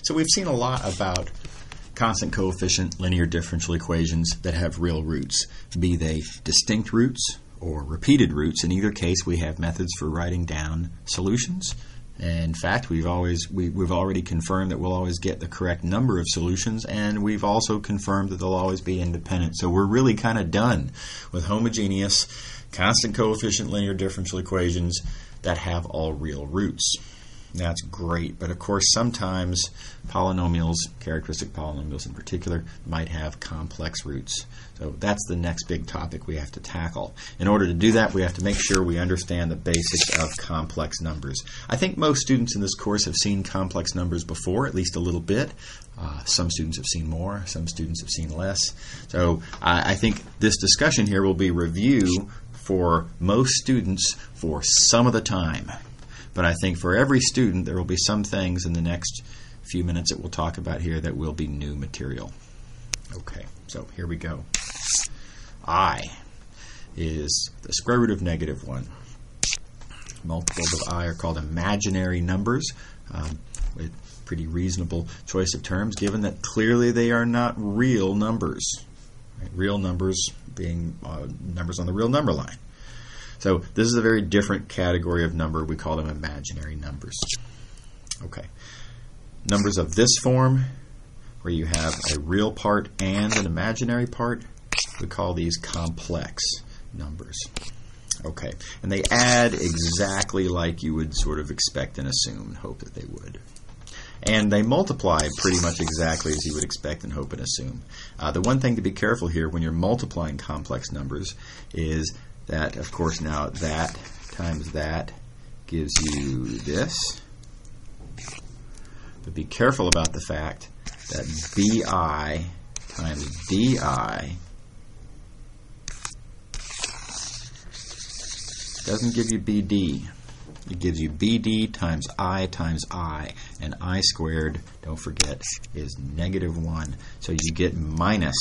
So we've seen a lot about constant coefficient linear differential equations that have real roots, be they distinct roots or repeated roots. In either case, we have methods for writing down solutions. In fact, we've already confirmed that we'll always get the correct number of solutions, and we've also confirmed that they'll always be independent. So we're really kind of done with homogeneous constant coefficient linear differential equations that have all real roots. That's great, but of course sometimes polynomials, characteristic polynomials in particular, might have complex roots. So that's the next big topic we have to tackle. In order to do that, we have to make sure we understand the basics of complex numbers. I think most students in this course have seen complex numbers before, at least a little bit. Some students have seen more, some students have seen less. So I think this discussion here will be review for most students for some of the time. But I think for every student, there will be some things in the next few minutes that we'll talk about here that will be new material. Okay, so here we go. I is the square root of -1. Multiples of I are called imaginary numbers, with pretty reasonable choice of terms, given that clearly they are not real numbers. Right? Real numbers being numbers on the real number line. So this is a very different category of number. We call them imaginary numbers. Okay. Numbers of this form, where you have a real part and an imaginary part, we call these complex numbers. Okay. And they add exactly like you would sort of expect and assume and hope that they would. And they multiply pretty much exactly as you would expect and hope and assume. The one thing to be careful here when you're multiplying complex numbers is that, of course, now that times that gives you this. But be careful about the fact that BI times DI doesn't give you BD. It gives you BD times I, and I squared, don't forget, is -1. So you get minus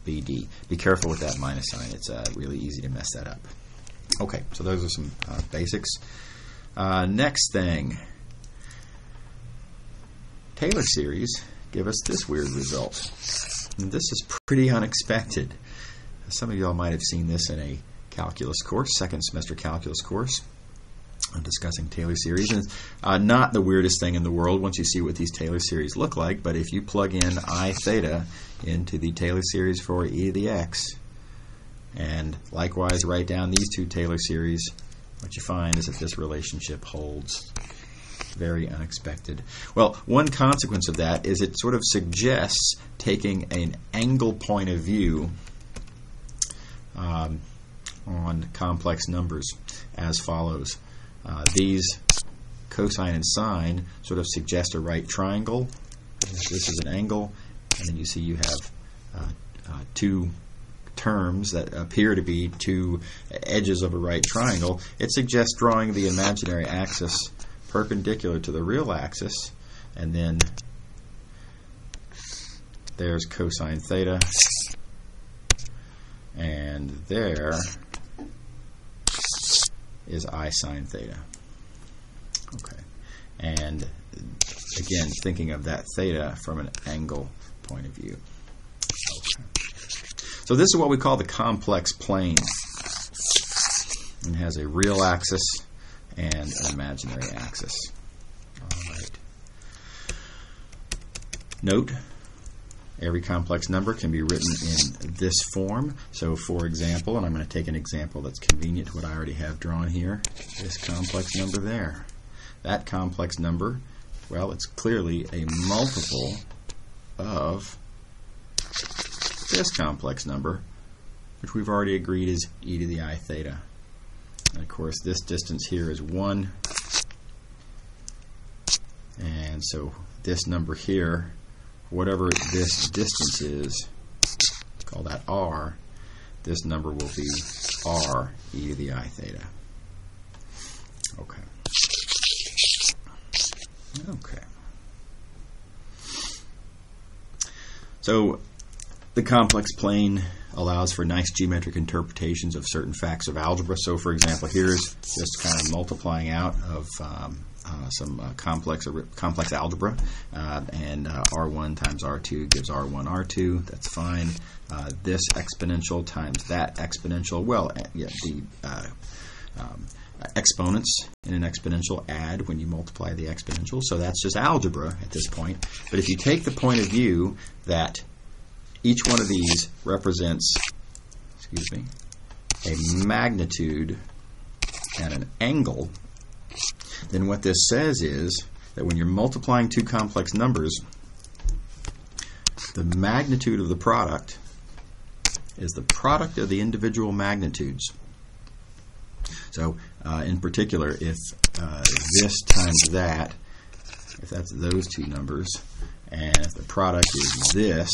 BD. Be careful with that minus sign. It's really easy to mess that up. Okay, so those are some basics. Next thing. Taylor series give us this weird result. And this is pretty unexpected. Some of y'all might have seen this in a calculus course, second semester calculus course. I'm discussing Taylor series, and it's not the weirdest thing in the world once you see what these Taylor series look like, but if you plug in I theta into the Taylor series for e to the x, and likewise write down these two Taylor series, what you find is that this relationship holds. Very unexpected. Well, one consequence of that is it sort of suggests taking an angle point of view on complex numbers as follows. These cosine and sine sort of suggest a right triangle. This is an angle, and then you see you have two terms that appear to be two edges of a right triangle. It suggests drawing the imaginary axis perpendicular to the real axis, and then there's cosine theta, and there is I sine theta. Okay, and again, thinking of that theta from an angle point of view. Okay. So this is what we call the complex plane. It has a real axis and an imaginary axis. All right. Note, every complex number can be written in this form. So for example, and I'm going to take an example that's convenient to what I already have drawn here, this complex number there. That complex number, well, it's clearly a multiple of this complex number, which we've already agreed is e to the I theta. And of course, this distance here is 1. And so this number here, whatever this distance is, call that r, this number will be r e to the I theta. Okay. Okay. So the complex plane allows for nice geometric interpretations of certain facts of algebra. So, for example, here's just kind of multiplying out of some complex algebra, and R1 times R2 gives R1 R2. That's fine. This exponential times that exponential. Well, yeah, the exponents in an exponential add when you multiply the exponential. So that's just algebra at this point. But if you take the point of view that each one of these represents, a magnitude and an angle, then what this says is that when you're multiplying two complex numbers, the magnitude of the product is the product of the individual magnitudes. So, in particular, if this times that, if that's those two numbers, and if the product is this,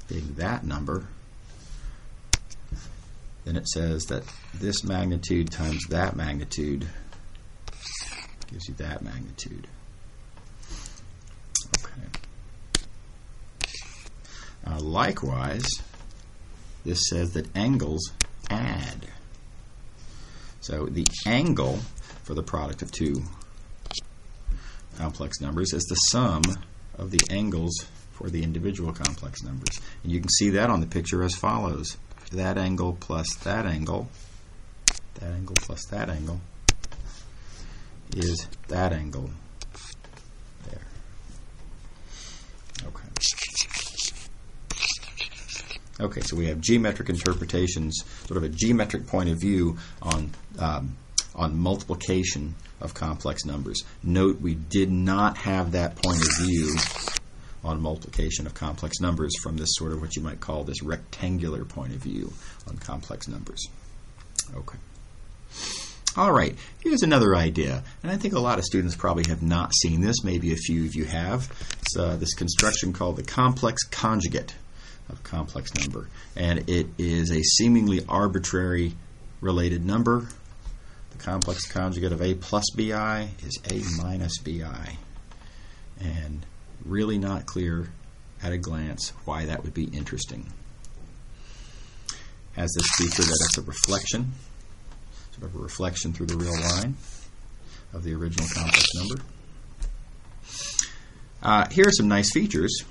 being that number, then it says that this magnitude times that magnitude gives you that magnitude. Okay. Likewise, this says that angles add. So the angle for the product of two complex numbers is the sum of the angles for the individual complex numbers. And you can see that on the picture as follows. That angle plus that angle plus that angle is that angle there. Okay. Okay, so we have geometric interpretations, sort of a geometric point of view on multiplication of complex numbers. Note we did not have that point of view on multiplication of complex numbers from this sort of what you might call this rectangular point of view on complex numbers. Okay. All right, here's another idea, and I think a lot of students probably have not seen this. Maybe a few of you have. It's this construction called the complex conjugate of a complex number, and it is a seemingly arbitrary related number. The complex conjugate of a plus bi is a minus bi, and really not clear at a glance why that would be interesting. Has this feature that it's a reflection, sort of a reflection through the real line of the original complex number. Here are some nice features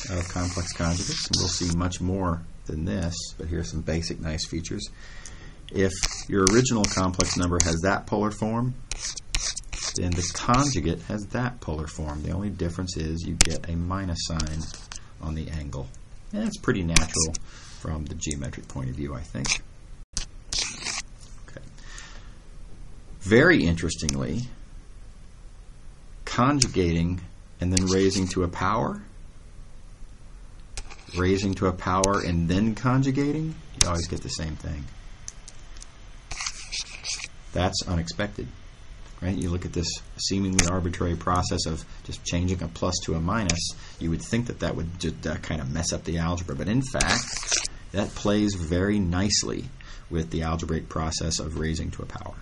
of complex conjugates, and we'll see much more than this, but here are some basic nice features. If your original complex number has that polar form, then the conjugate has that polar form. The only difference is you get a minus sign on the angle. And that's pretty natural from the geometric point of view, I think. Okay. Very interestingly, conjugating and then raising to a power, raising to a power and then conjugating, you always get the same thing. That's unexpected, right? You look at this seemingly arbitrary process of just changing a plus to a minus, you would think that that would just kind of mess up the algebra, but in fact, that plays very nicely with the algebraic process of raising to a power.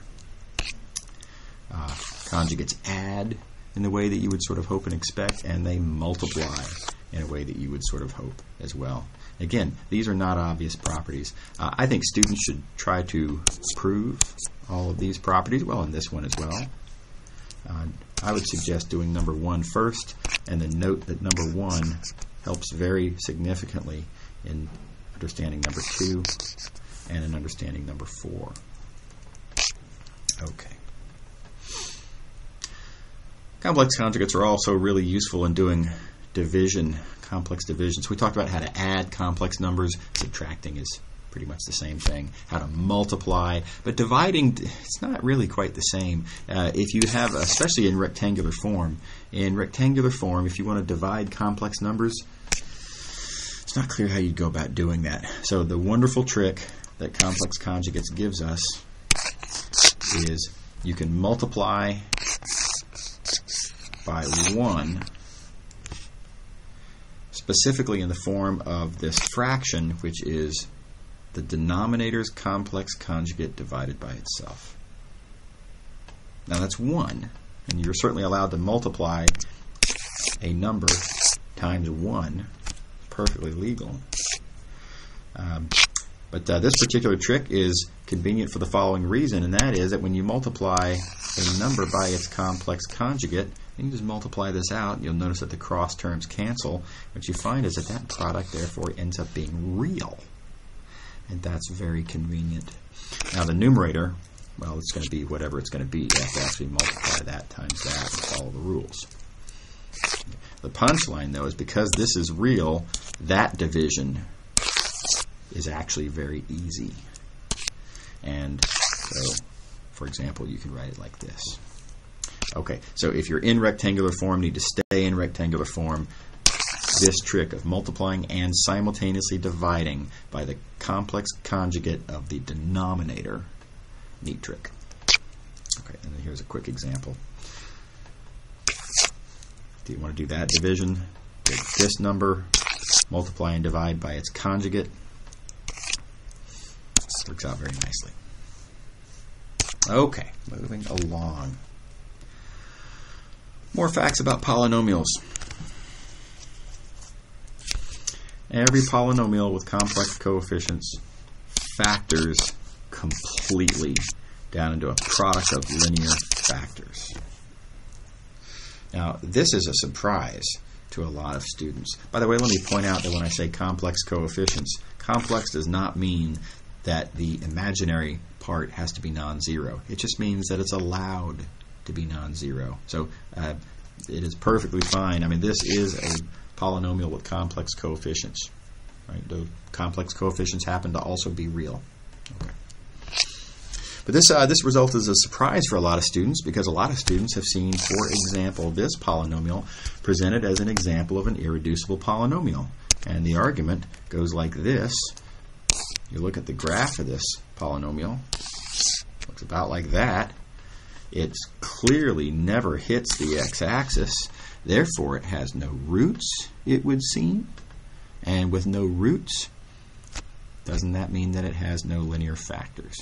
Conjugates add in the way that you would sort of hope and expect, and they multiply in a way that you would sort of hope as well. Again, these are not obvious properties. I think students should try to prove all of these properties, well, and this one as well. I would suggest doing number 1 first, and then note that number 1 helps very significantly in understanding number 2 and in understanding number 4. Okay. Complex conjugates are also really useful in doing division, complex divisions. We talked about how to add complex numbers. Subtracting is pretty much the same thing. How to multiply, but dividing, it's not really quite the same. If you have, especially in rectangular form, if you want to divide complex numbers, it's not clear how you'd go about doing that. So the wonderful trick that complex conjugates gives us is you can multiply by 1, specifically in the form of this fraction, which is the denominator's complex conjugate divided by itself. Now that's 1, and you're certainly allowed to multiply a number times 1. Perfectly legal. But this particular trick is convenient for the following reason, and that is that when you multiply a number by its complex conjugate, and you just multiply this out, you'll notice that the cross terms cancel. What you find is that that product, therefore, ends up being real. And that's very convenient. Now, the numerator, well, it's going to be whatever it's going to be. You have to actually multiply that times that and follow the rules. The punchline, though, is because this is real, that division is actually very easy. And so, for example, you can write it like this. Okay, so if you're in rectangular form, need to stay in rectangular form, this trick of multiplying and simultaneously dividing by the complex conjugate of the denominator, neat trick. Okay, and then here's a quick example. Do you want to do that division? Take this number, multiply and divide by its conjugate. Works out very nicely. Okay, moving along. More facts about polynomials. Every polynomial with complex coefficients factors completely down into a product of linear factors. Now, this is a surprise to a lot of students. By the way, let me point out that when I say complex coefficients, complex does not mean that the imaginary part has to be non-zero. It just means that it's allowed to be non-zero. So it is perfectly fine. I mean, this is a polynomial with complex coefficients. Right? The complex coefficients happen to also be real. Okay. But this result is a surprise for a lot of students because a lot of students have seen, for example, this polynomial presented as an example of an irreducible polynomial. And the argument goes like this. You look at the graph of this polynomial, looks about like that. It clearly never hits the x-axis, therefore it has no roots, it would seem. And with no roots, doesn't that mean that it has no linear factors?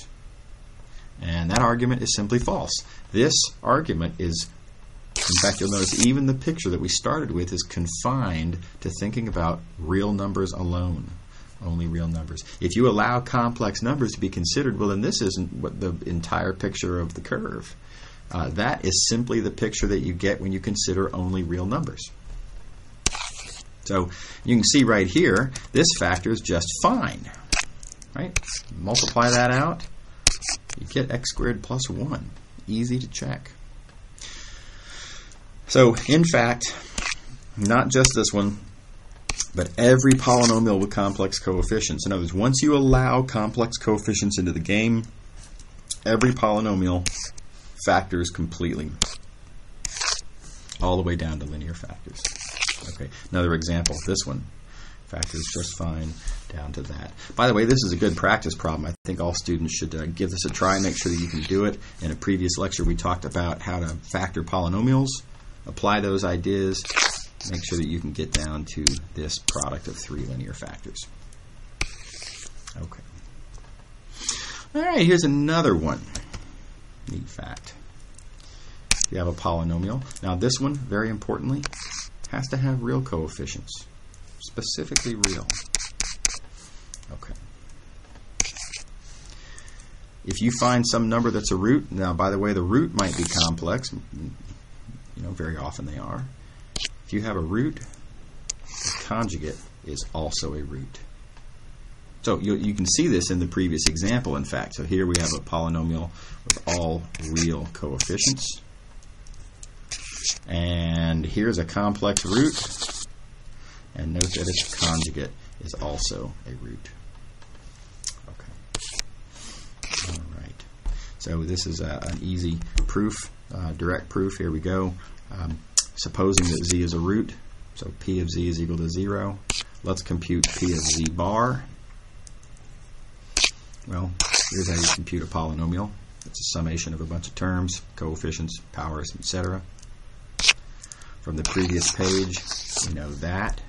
And that argument is simply false. This argument is, in fact, you'll notice even the picture that we started with is confined to thinking about real numbers alone. Only real numbers. If you allow complex numbers to be considered, well, then this isn't what the entire picture of the curve. That is simply the picture that you get when you consider only real numbers. So you can see right here, this factor is just fine. Right? Multiply that out, you get x squared plus 1. Easy to check. So, in fact, not just this one, but every polynomial with complex coefficients. In other words, once you allow complex coefficients into the game, every polynomial factors completely, all the way down to linear factors. Okay, another example, this one factors just fine down to that. By the way, this is a good practice problem. I think all students should give this a try and make sure that you can do it. In a previous lecture, we talked about how to factor polynomials, apply those ideas, make sure that you can get down to this product of 3 linear factors. Okay. All right, here's another one. Neat fact. You have a polynomial. Now this one, very importantly, has to have real coefficients. Specifically real. Okay. If you find some number that's a root, now by the way, the root might be complex. You know, very often they are. If you have a root, the conjugate is also a root. So you can see this in the previous example, in fact. So here we have a polynomial with all real coefficients. And here's a complex root. And note that its conjugate is also a root. Okay. All right. So this is an easy proof, direct proof. Here we go. Supposing that z is a root, so p of z is equal to 0. Let's compute p of z bar. Well, here's how you compute a polynomial. It's a summation of a bunch of terms, coefficients, powers, etc. From the previous page, we know that.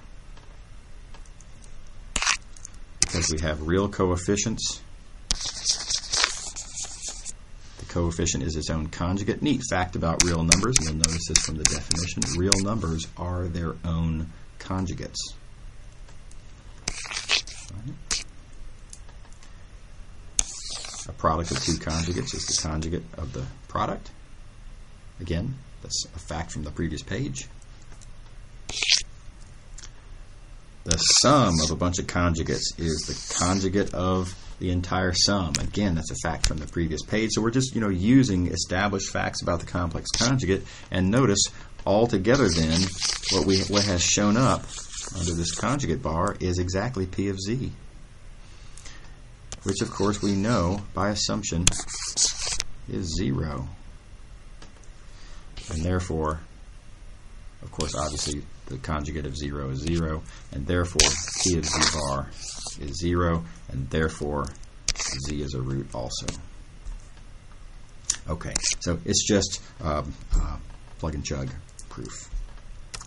Because we have real coefficients, the coefficient is its own conjugate. Neat fact about real numbers, and you'll notice this from the definition. Real numbers are their own conjugates. Right. A product of two conjugates is the conjugate of the product. Again, that's a fact from the previous page. The sum of a bunch of conjugates is the conjugate of the entire sum. Again, that's a fact from the previous page. So we're just, using established facts about the complex conjugate. And notice, altogether then, what has shown up under this conjugate bar is exactly P of Z, which of course we know by assumption is 0. And therefore, of course, obviously, the conjugate of 0 is 0, and therefore P of Z bar is 0, and therefore Z is a root also. Okay, so it's just plug and chug proof.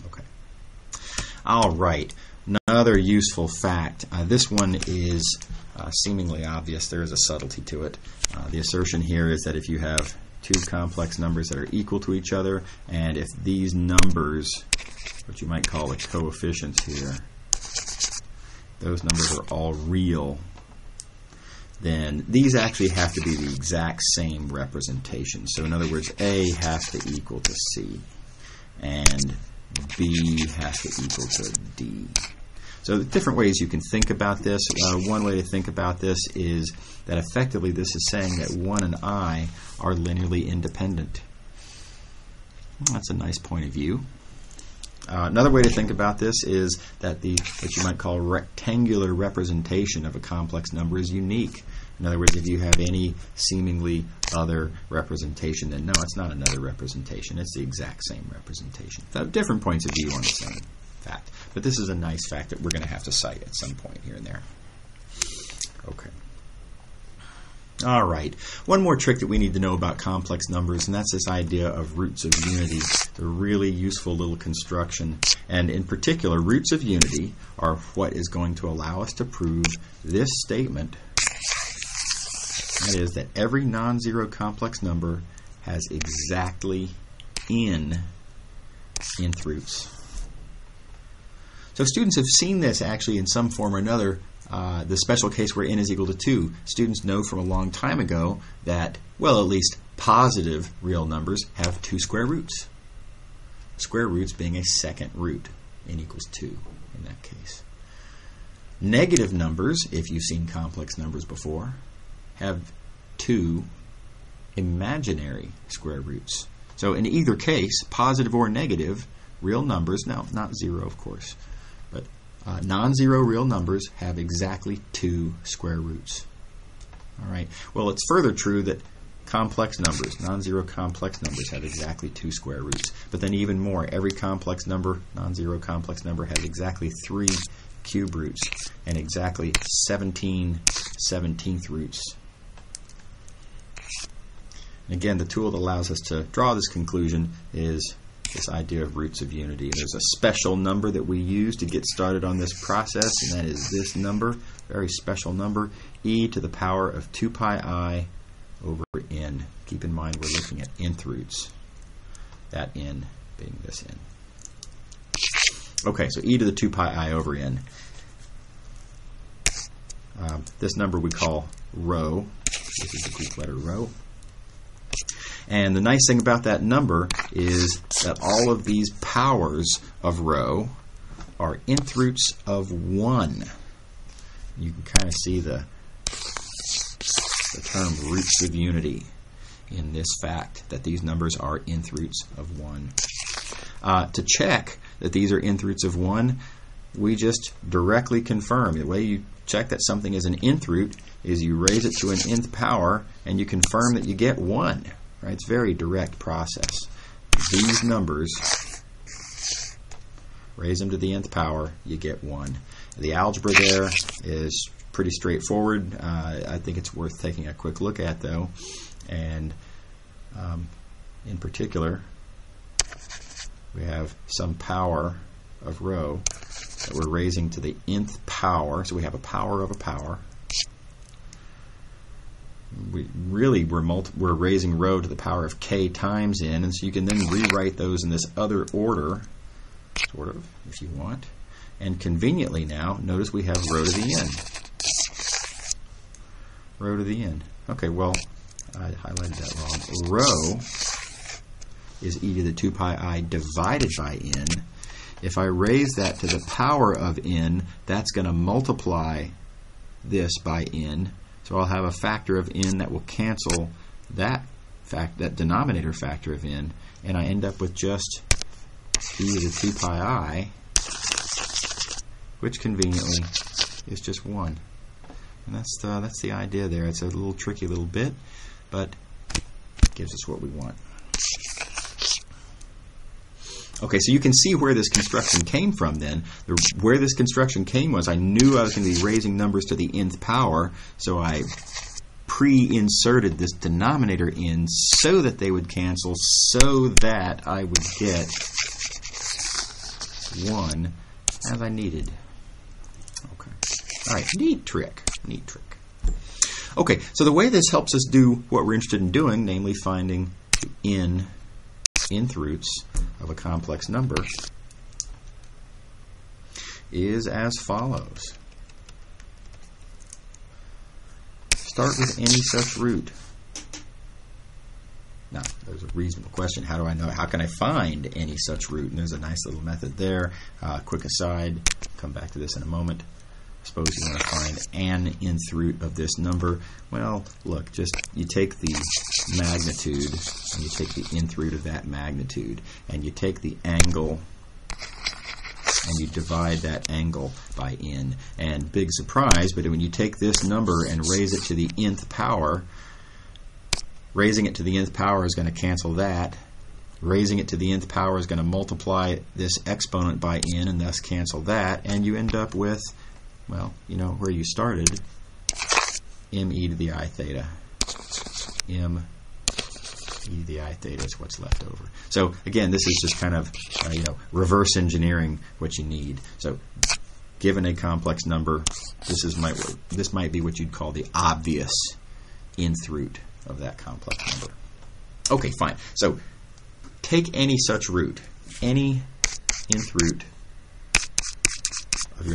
Okay. All right, another useful fact. This one is seemingly obvious. There is a subtlety to it. The assertion here is that if you have two complex numbers that are equal to each other, and if these numbers, what you might call the coefficients here, those numbers are all real, then these actually have to be the exact same representation. So in other words, A has to equal to C, and B has to equal to D. So different ways you can think about this. One way to think about this is that effectively this is saying that 1 and I are linearly independent. That's a nice point of view. Another way to think about this is that what you might call rectangular representation of a complex number is unique. In other words, if you have any seemingly other representation, then no, it's not another representation. It's the exact same representation. So different points of view on the same fact. But this is a nice fact that we're going to have to cite at some point here and there. Okay. All right. One more trick that we need to know about complex numbers, and that's this idea of roots of unity. It's a really useful little construction. And in particular, roots of unity are what is going to allow us to prove this statement. That is that every non-zero complex number has exactly nth roots. So students have seen this actually in some form or another. The special case where n is equal to 2. Students know from a long time ago that, well, at least positive real numbers have 2 square roots. Square roots being a second root. N equals 2 in that case. Negative numbers, if you've seen complex numbers before, have 2 imaginary square roots. So in either case, positive or negative, real numbers, now not 0 of course, but non-zero real numbers have exactly 2 square roots. All right. Well, it's further true that complex numbers, non-zero complex numbers, have exactly 2 square roots. But then even more, every complex number, non-zero complex number, has exactly 3 cube roots and exactly 17 17th roots. And again, the tool that allows us to draw this conclusion is this idea of roots of unity. There's a special number that we use to get started on this process, and that is this number, very special number, e to the power of 2 pi I over n. Keep in mind we're looking at nth roots, that n being this n. Okay, so e to the 2 pi I over n. This number we call rho. This is the Greek letter rho. And the nice thing about that number is that all of these powers of rho are nth roots of 1. You can kind of see the term roots of unity in this fact, that these numbers are nth roots of 1. To check that these are nth roots of 1, we just directly confirm. The way you check that something is an nth root is you raise it to an nth power and you confirm that you get 1. Right? It's a very direct process. These numbers, raise them to the nth power, you get 1. The algebra there is pretty straightforward. I think it's worth taking a quick look at, though. And in particular, we have some power of rho that we're raising to the nth power. So we have a power of a power. We're raising rho to the power of k times n, and so you can then rewrite those in this other order, sort of, if you want. And conveniently now, notice we have rho to the n. Rho to the n. Okay, well, I highlighted that wrong. Rho is e to the 2 pi I divided by n. If I raise that to the power of n, that's going to multiply this by n. So I'll have a factor of n that will cancel that denominator factor of n, and I end up with just e to the 2 pi I, which conveniently is just 1. And that's the idea there. It's a little tricky little bit, but it gives us what we want. Okay, so you can see where this construction came from then. Where this construction came was I knew I was going to be raising numbers to the nth power, so I pre-inserted this denominator in so that they would cancel, so that I would get 1 as I needed. Okay. All right, neat trick. Neat trick. Okay, so the way this helps us do what we're interested in doing, namely finding the nth roots of a complex number, is as follows. Start with any such root. Now, there's a reasonable question. How do I know? How can I find any such root? And there's a nice little method there. Quick aside, come back to this in a moment. Suppose you want to find an nth root of this number. Well, look, you take the magnitude, and you take the nth root of that magnitude, and you take the angle, and you divide that angle by n. And big surprise, but when you take this number and raise it to the nth power, raising it to the nth power is going to cancel that. Raising it to the nth power is going to multiply this exponent by n and thus cancel that, and you end up with, well, you know where you started, me to the I theta. Me to the I theta is what's left over. So again, this is just kind of reverse engineering what you need. So given a complex number, this might be what you'd call the obvious nth root of that complex number. Okay, fine. So take any such root, any nth root of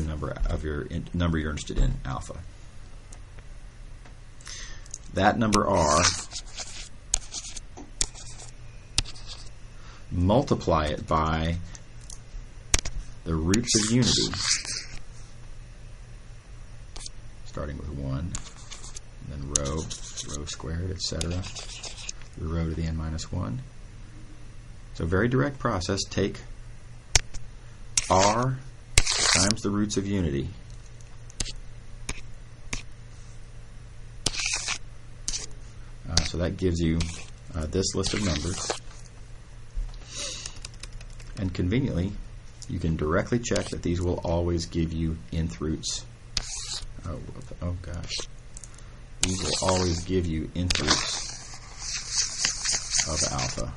your number you're interested in, alpha. That number r, multiply it by the roots of unity, starting with 1, and then rho squared, etc., the rho to the n minus 1. So very direct process. Take r times the roots of unity. So that gives you this list of numbers. And conveniently, you can directly check that these will always give you nth roots. Oh gosh. These will always give you nth roots of alpha.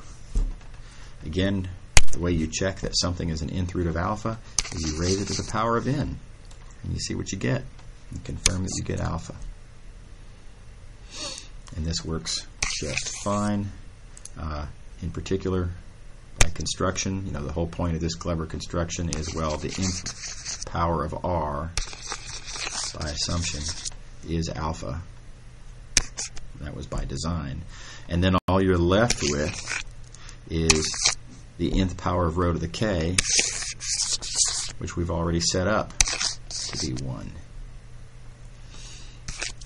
Again, the way you check that something is an nth root of alpha is you raise it to the power of n, and you see what you get. You confirm that you get alpha. And this works just fine. In particular, by construction, the whole point of this clever construction is, well, the nth power of r, by assumption, is alpha. That was by design. And then all you're left with is the nth power of rho to the k, which we've already set up to be 1.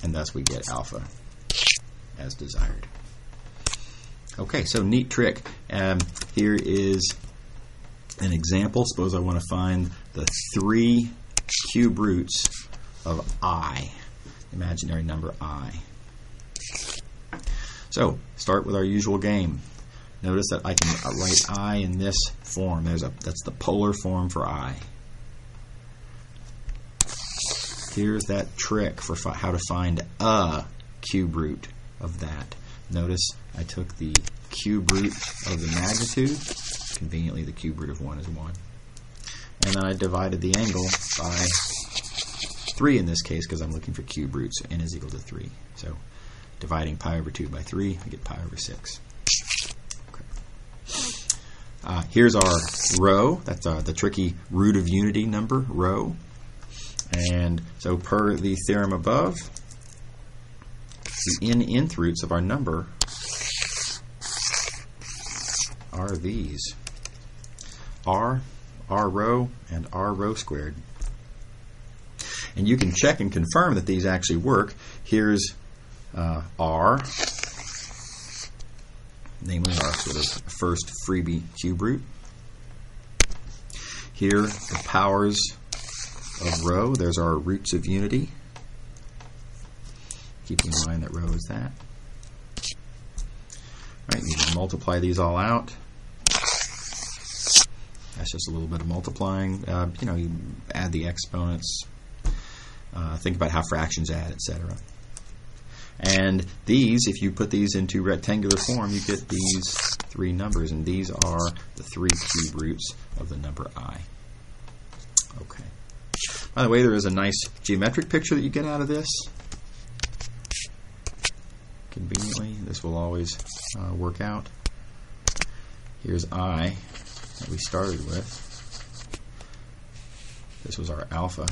And thus we get alpha as desired. Okay, so neat trick. Here is an example. Suppose I want to find the 3 cube roots of I, imaginary number I. So, start with our usual game. Notice that I can write I in this form. That's the polar form for I. Here's that trick for how to find a cube root of that. Notice I took the cube root of the magnitude. Conveniently, the cube root of 1 is 1. And then I divided the angle by 3 in this case, because I'm looking for cube roots. N is equal to 3. So dividing pi over 2 by 3, I get pi over 6. Okay. Here's our rho. That's the tricky root of unity number, rho. And so per the theorem above, the nth roots of our number are these: r row, and r row squared. And you can check and confirm that these actually work. Here's r, namely our sort of first freebie cube root. Here, the powers of row. There's our roots of unity. Keeping in mind that row is that. Right, you can multiply these all out. That's just a little bit of multiplying. You add the exponents. Think about how fractions add, etc. And these, if you put these into rectangular form, you get these three numbers, and these are the three cube roots of the number I. Okay. By the way, there is a nice geometric picture that you get out of this. Conveniently, this will always work out. Here's I that we started with. This was our alpha.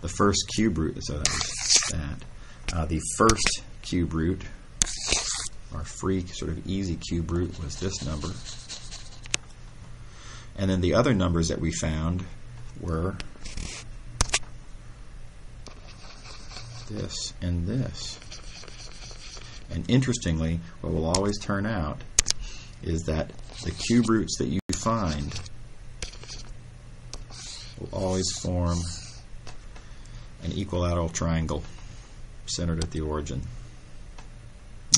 The first cube root, so that was that. The first cube root, our free sort of easy cube root, was this number. And then the other numbers that we found were this and this. And interestingly, what will always turn out is that the cube roots that you find will always form an equilateral triangle centered at the origin.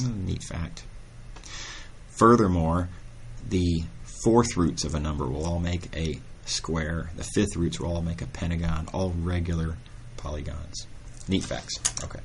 Neat fact. Furthermore, the fourth roots of a number will all make a square. The fifth roots will all make a pentagon, all regular polygons. Neat facts. Okay.